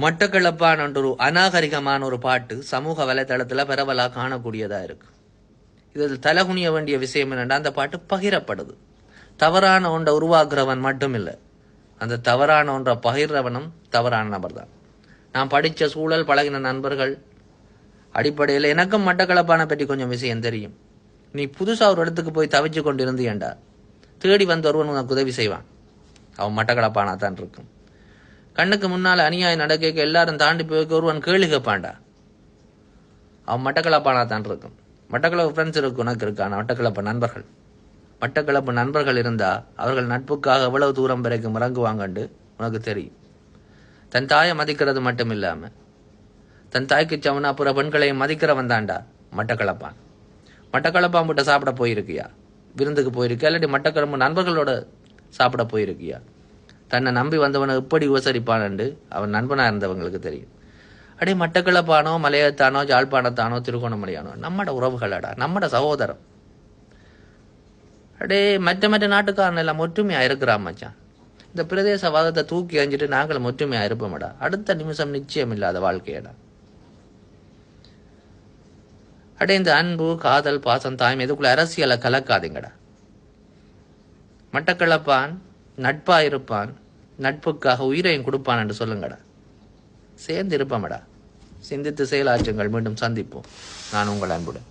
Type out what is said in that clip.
மட்டக்களப்பான ஒரு அநாகரிகமான ஒரு பாட்டு சமூக வலைதளத்தில் பரவலாக காணக்கூடியதா இருக்கு. இதில் தலகுனிய வேண்டிய விஷயம் என்னன்னா, அந்த பாட்டு பகிரப்படுது. தவறான ஒன்றை உருவாக்குறவன் மட்டும் இல்லை, அந்த தவறான ஒன்றை பகிர்றவனும் தவறான நபர் தான். நான் படித்த சூழல், பழகின நண்பர்கள் அடிப்படையில் எனக்கும் மட்டக்களப்பான பற்றி கொஞ்சம் விஷயம் தெரியும். நீ புதுசாக ஒரு இடத்துக்கு போய் தவிச்சு கொண்டு இருந்தியண்டா, தேடி வந்த ஒருவன் உனக்கு உதவி செய்வான். அவன் மட்டக்களப்பானா தான் இருக்கும். கண்ணுக்கு முன்னால் அநியாயம் நடக்க எல்லாரும் தாண்டி போய் ஒருவன் கேள்வி கேட்பான்டா, அவன் மட்டக்களப்பானா தான் இருக்கும். மட்டக்களப்பு ஃப்ரெண்ட்ஸ் இருக்கு, உனக்கு இருக்கான மட்டக்களப்பு நண்பர்கள். மட்டக்களப்பு நண்பர்கள் இருந்தா அவர்கள் நட்புக்காக எவ்வளவு தூரம் வரைக்கும் இறங்குவாங்கண்டு உனக்கு தெரியும். தன் தாயை மதிக்கிறது மட்டும் இல்லாம தன் தாய்க்கு சவனா புற பெண்களையும் மதிக்கிறவன் தாண்டா மட்டக்களப்பான். மட்டக்களப்பான் விட்ட சாப்பிட போயிருக்கியா? விருந்துக்கு போயிருக்கியா? இல்லாட்டி மட்டக்களப்பு நண்பர்களோட சாப்பிட போயிருக்கியா? தன்னை நம்பி வந்தவனை எப்படி உபசரிப்பானு அவன் நண்பனா இருந்தவங்களுக்கு தெரியும். அடே, மட்டக்களப்பானோ மலையத்தானோ ஜாழ்ப்பாணத்தானோ திருகோணமலையானோ நம்மட உறவுகளடா, நம்மட சகோதரம். அடே, மற்ற நாட்டுக்காரன் எல்லாம் ஒற்றுமையா இருக்கிறான் மச்சான். இந்த பிரதேசவாதத்தை தூக்கி அஞ்சிட்டு நாங்களும் ஒற்றுமையா இருப்போம்டா. அடுத்த நிமிஷம் நிச்சயம் இல்லாத வாழ்க்கையடா. அடே, இந்த அன்பு, காதல், பாசம், தாய்மை இதுக்குள்ள அரசியலை கலக்காதீங்கடா. மட்டக்களப்பான் நட்பா இருப்பான், நட்புக்காக உயிரையும் கொடுப்பான் என்று சொல்லுங்கடா. சேர்ந்து இருப்போம்டா. சிந்தித்து செயலாற்றுங்கள். மீண்டும் சந்திப்போம். நான் உங்கள் அன்புடன்.